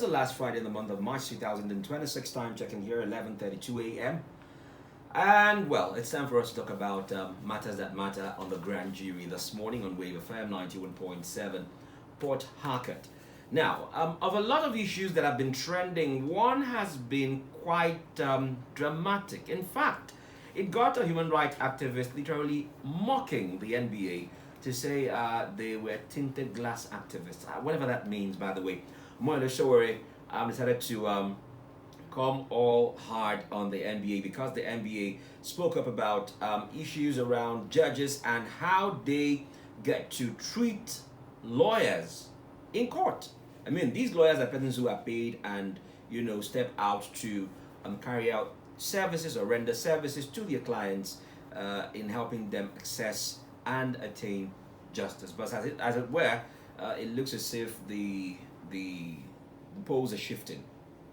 the last Friday in the month of March 2026. Time checking here, 11:32 a.m. And well, it's time for us to talk about matters that matter on the grand jury this morning on Wave FM 91.7 Port Harcourt. Now, of a lot of issues that have been trending, one has been quite dramatic. In fact, it got a human rights activist literally mocking the NBA to say they were tinted glass activists, whatever that means, by the way. Moyo Showore decided to come all hard on the NBA because the NBA spoke up about issues around judges and how they get to treat lawyers in court. I mean, these lawyers are persons who are paid and, step out to carry out services or render services to their clients in helping them access and attain justice. But as it were, it looks as if the poles are shifting.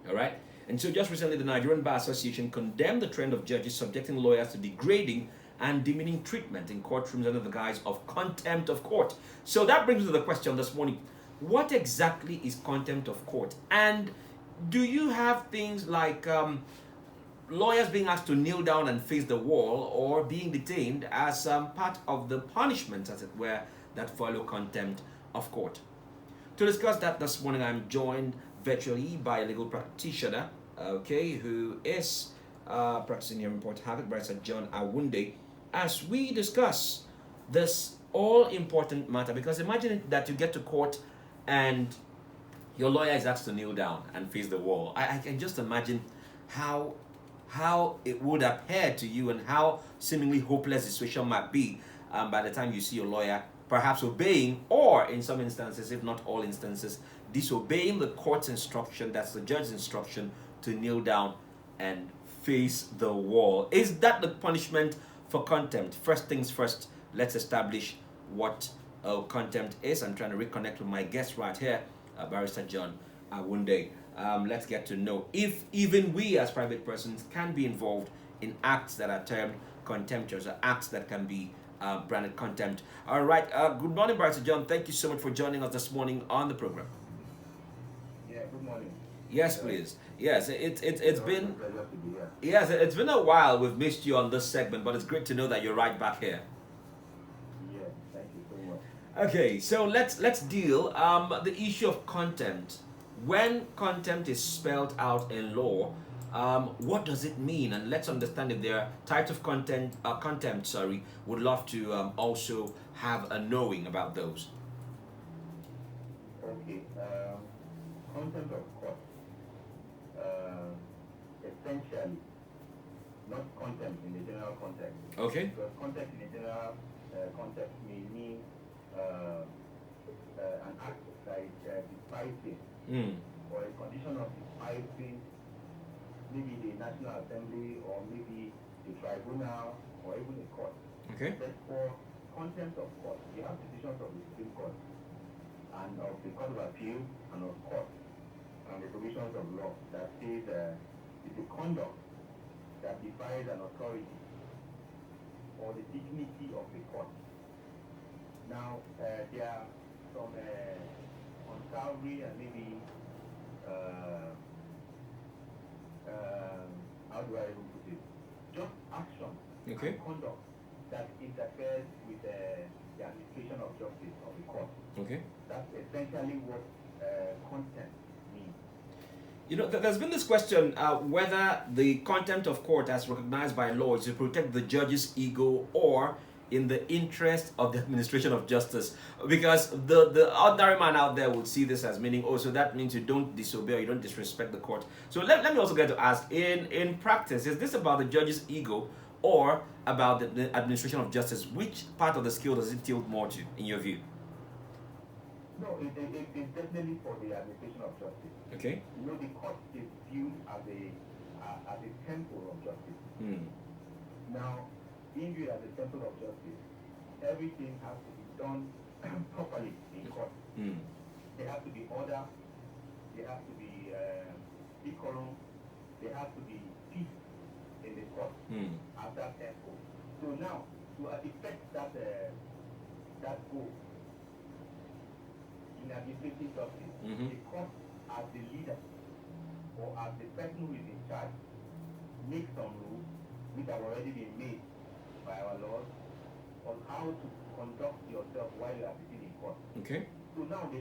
All right. And so just recently, the Nigerian Bar Association condemned the trend of judges subjecting lawyers to degrading and demeaning treatment in courtrooms under the guise of contempt of court. So that brings me to the question this morning. What exactly is contempt of court? And do you have things like lawyers being asked to kneel down and face the wall or being detained as part of the punishment, as it were, that follow contempt of court? To discuss that this morning, I'm joined virtually by a legal practitioner, who is practicing here in Port Harcourt, Barrister John AWUNDE, as we discuss this all-important matter. Because imagine that you get to court and your lawyer is asked to kneel down and face the wall. I can just imagine how it would appear to you and how seemingly hopeless the situation might be by the time you see your lawyer perhaps obeying, or in some instances, if not all instances, disobeying the court's instruction, that's the judge's instruction, to kneel down and face the wall. Is that the punishment for contempt? First things first, let's establish what contempt is. I'm trying to reconnect with my guest right here, Barrister John AWUNDE. Let's get to know if even we as private persons can be involved in acts that are termed contemptuous, or acts that can be branded contempt. All right. Good morning, Barrister John. Thank you so much for joining us this morning on the program. Yeah. Good morning. Yes, please. Yes, it's been it's been a while. We've missed you on this segment, but it's great to know that you're right back here. Yeah. Thank you so much. Okay, so let's deal the issue of contempt. When contempt is spelled out in law, what does it mean? And let's understand if there are types of contempt. Would love to also have a knowing about those. Okay. Contempt of court. Essentially, not contempt in the general context. Okay. Because contempt in the general context may mean an act like despising or a condition of despising maybe the National Assembly or maybe the tribunal or even the court. Okay. But for contempt of court, you have decisions of the Supreme Court and of the Court of Appeal and of court and the provisions of law that says it's the conduct that defies an authority or the dignity of the court. Now, there are some on salary and maybe how do I even put it? Just action and conduct that interferes with the administration of justice of the court. Okay. That's essentially what contempt means. There's been this question whether the contempt of court as recognized by law is to protect the judge's ego or in the interest of the administration of justice, because the ordinary man out there would see this as meaning, so that means you don't disobey or you don't disrespect the court. So let me also get to ask, in practice, is this about the judge's ego or about the administration of justice? Which part of the scale does it tilt more to, in your view? No, it's definitely for the administration of justice. Okay. The court is viewed as a temple of justice. Now, being viewed as a temple of justice, everything has to be done properly in court. There has to be order, there has to be decorum, there has to be peace in the court as that temple. So now, to effect that goal in administrative justice, the court as the leader or as the person who is in charge, make some rules which have already been made by our laws on how to conduct yourself while you are sitting in court. Okay. So now the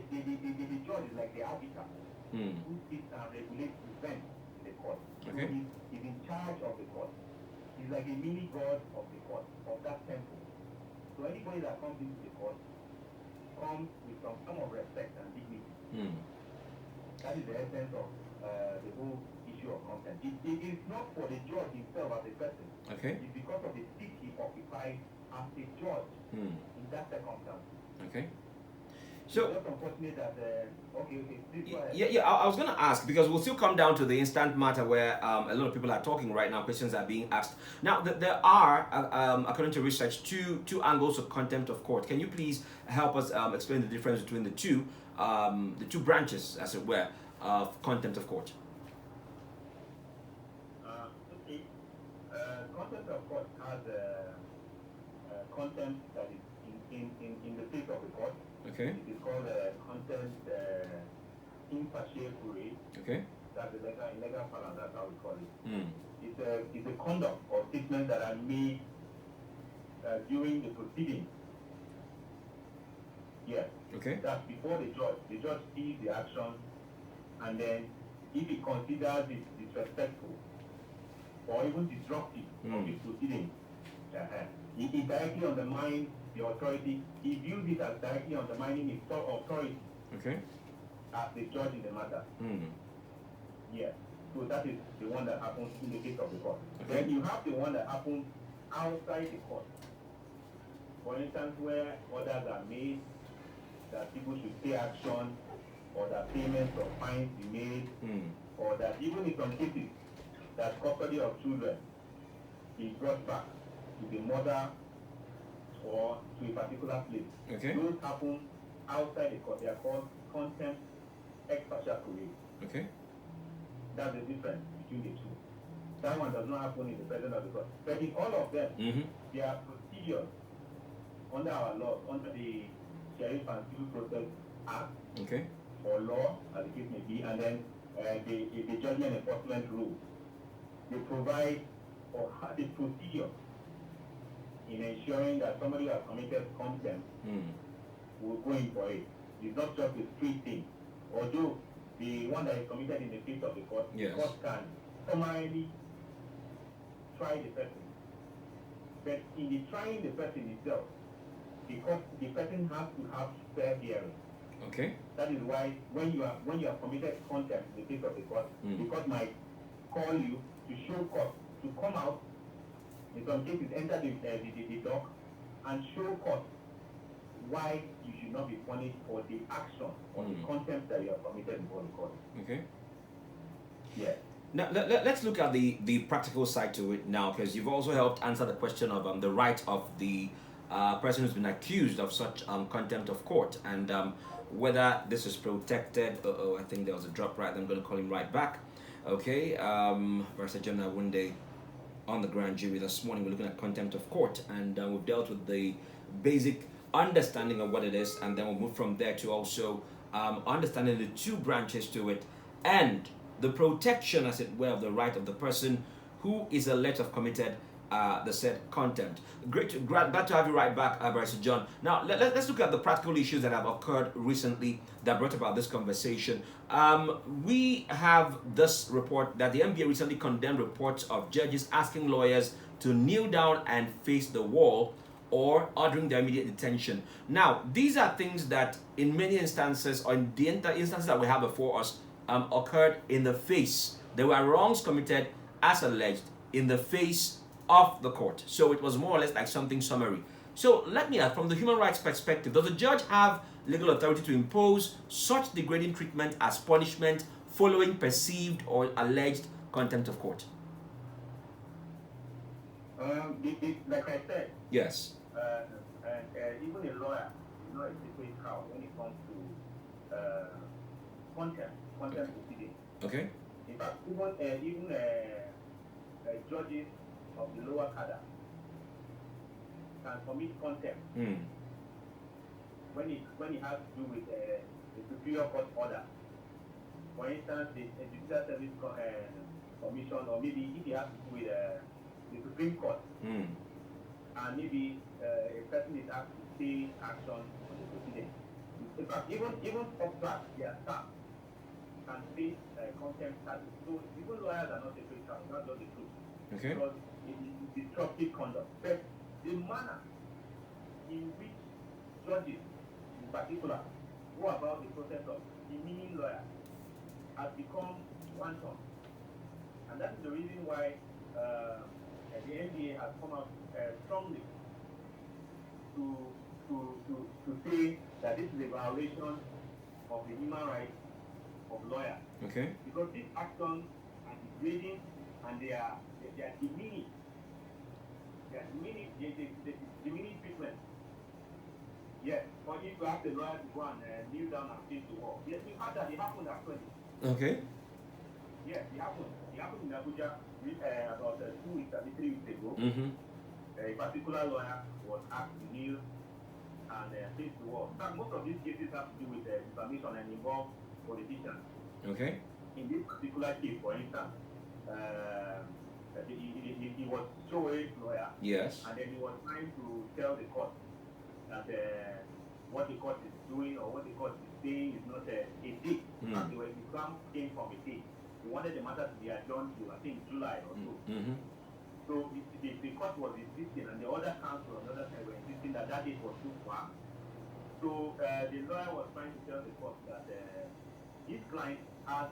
judge is like the arbiter who sits and regulates events in the court. Okay. So he's in charge of the court. He's like a mini god of the court, of that temple. So anybody that comes into the court comes with some form of respect and dignity. That is the essence of the whole issue of content. It is not for the judge himself as a person. Okay. It's because of the seat he occupies as a judge in that circumstance. Okay. So, it's just unfortunate that I was going to ask, because we'll still come down to the instant matter where a lot of people are talking right now, questions are being asked. Now, there are, according to research, two angles of contempt of court. Can you please help us explain the difference between the two branches, as it were, of contempt of court? Okay. Contempt of court has contempt that is in the face of the court. Okay. It is called contempt impartial. Okay. That's in legal parlance, that's how we call it. It's a conduct or statements that are made during the proceedings. Yes. Okay. That's before the judge. The judge sees the action, and then if he considers it disrespectful or even disruptive of the proceedings, he directly undermines the authority. He views it as directly undermining his authority. Okay. As the judge in the matter. Yes. So that is the one that happens in the case of the court. Okay. Then you have the one that happens outside the court. For instance, where orders are made that people should take action, or that payments or fines be made, or that even in some cases that custody of children is brought back to the mother or to a particular place. Okay. Those happen outside the court. They are called contempt ex parte. Okay. That's the difference between the two. That one does not happen in the presence of the court. But in all of them, there are procedures under our law, under the Sheriff and Civil Process Act, okay, or law, as the case may be, and then the judgment enforcement rules. They provide or have a procedure in ensuring that somebody who has committed contempt will go in for it. It's not just a straight thing. Although the one that is committed in the case of the court, yes, the court can summarily try the person. But in the trying the person itself, because the person has to have fair hearing. Okay. That is why when you have committed contempt in the case of the court, the court might call you to show court to come out. In some cases, enter the dock and show court why you should not be punished for the action or the contempt that you have committed before the court. Okay. Yeah. Now, let's look at the practical side to it now, because you've also helped answer the question of the right of the person who's been accused of such contempt of court, and whether this is protected. I think there was a drop right there. I'm going to call him right back. Okay. Barrister General AWUNDE on the grand jury this morning. We're looking at contempt of court, and we've dealt with the basic understanding of what it is, and then we'll move from there to also understanding the two branches to it, and the protection, as it were, of the right of the person who is alleged to have committed the said contempt. Glad to have you right back, Barrister John. Now, let's look at the practical issues that have occurred recently that brought about this conversation. We have this report that the NBA recently condemned reports of judges asking lawyers to kneel down and face the wall or ordering their immediate detention. Now, these are things that in many instances, or in the instances that we have before us, occurred in the face. There were wrongs committed, as alleged, in the face of the court. So it was more or less like something summary. So let me ask, from the human rights perspective, does the judge have legal authority to impose such degrading treatment as punishment following perceived or alleged contempt of court? Like I said, yes. Even a lawyer is not a secret cow when it comes to contempt proceedings. Okay. In fact, even judges of the lower cadre can commit contempt when it has to do with the superior court order for instance, the Judicial Service Commission, or maybe if you have to do with the Supreme Court, and maybe a person is asked to take action on the proceeding. In fact, even obstruct their staff can face contempt charges. So even lawyers are not separate charges, not just the truth. Okay. Because it is disruptive conduct. But the manner in which judges, in particular, go about the process of demeaning lawyers has become wanton. And that is the reason why the NBA has come out strongly to say that this is a violation of the human rights of lawyers. Okay. Because these actions are degrading and they are demeaning. They are demeaning treatment. Yes, for you to ask the lawyer to go and kneel down and face the wall. Yes, we had that. It happened actually. Okay. Yes, it happened. It happened in Abuja about 2 weeks, 3 weeks ago. A particular lawyer was asked to kneel and face the wall. In fact, most of these cases have to do with defamation and involve politicians. Okay. In this particular case, for instance, he was Showe's lawyer. Yes. And then he was trying to tell the court that what the court is doing or what the court is saying is not a date. And the ground came from a date. He wanted the matter to be adjourned to, I think, July or so. So the court was insisting, and the other counsel on the other side were insisting that date was too far. So the lawyer was trying to tell the court that his client has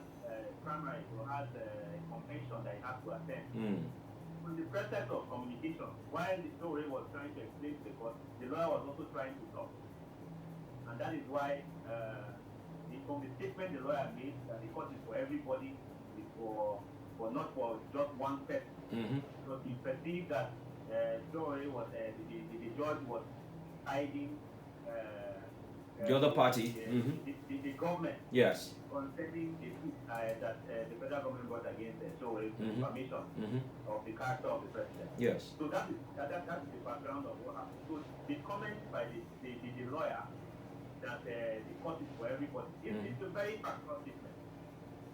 primary or has a convention that he has to attend. In the process of communication, while the story was trying to explain to the court, the lawyer was also trying to talk. And that is why from the statement the lawyer made that the court is for everybody, is for not for just one person. Because he perceived that story was the judge was hiding the other party, the government. Yes. Concerning the suit that the federal government brought against the information of the character of the president. Yes. So that is the background of what happened. So the comment by the lawyer that the court is for everybody, it's a very factual statement.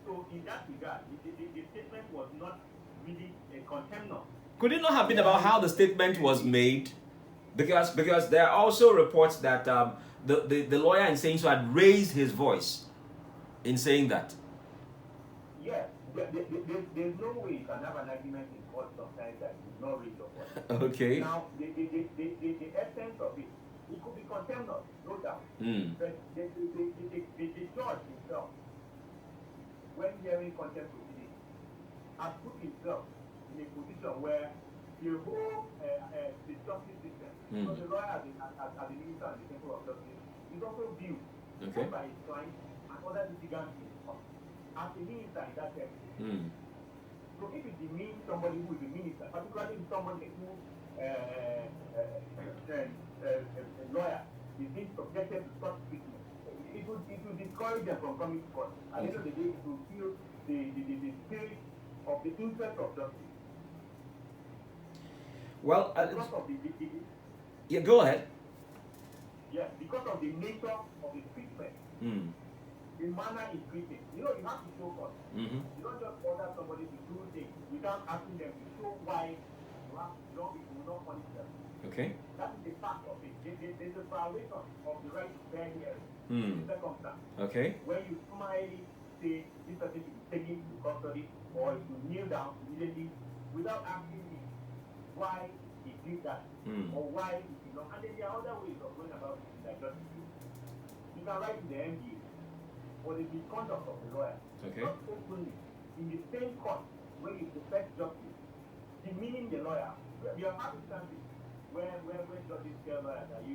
So in that regard, the statement was not really a contempt. Could it not have been about how the statement was made? Because there are also reports that the lawyer in saying so had raised his voice in saying that. Yes, there's no way you can have an argument in court sometimes that you not raise your voice. Okay. Now, the essence of it could be contempt, no doubt. But the judge himself, when hearing contempt proceedings, has put himself in a position where the whole the justice system, so the lawyer as the minister and the temple of justice, is also viewed by his client and other litigants as a minister in that sense. So if it demeans somebody who is a minister, particularly if somebody who a lawyer is being subjected to such treatment, it will discourage them from coming to court. At the end of the day, it will feel the spirit of the interest of justice. Well, because of yeah, go ahead. Yeah, because of the nature of the treatment, the manner in treating. You know, you have to show cause. You don't just order somebody to do things without asking them to show why you will not punish them. Okay. That is the fact of it. There's a violation of the right to bear hearing in circumstance. Okay. When you summarily say this person should be taken into custody or you kneel down immediately without asking him why he did that or why he did not. And then there are other ways of going about it like justice. You can write to the NBA for the misconduct of the lawyer. Okay. Not openly in the same court when you perfect justice, demeaning the lawyer. You have circumstances where judges tell lawyers that you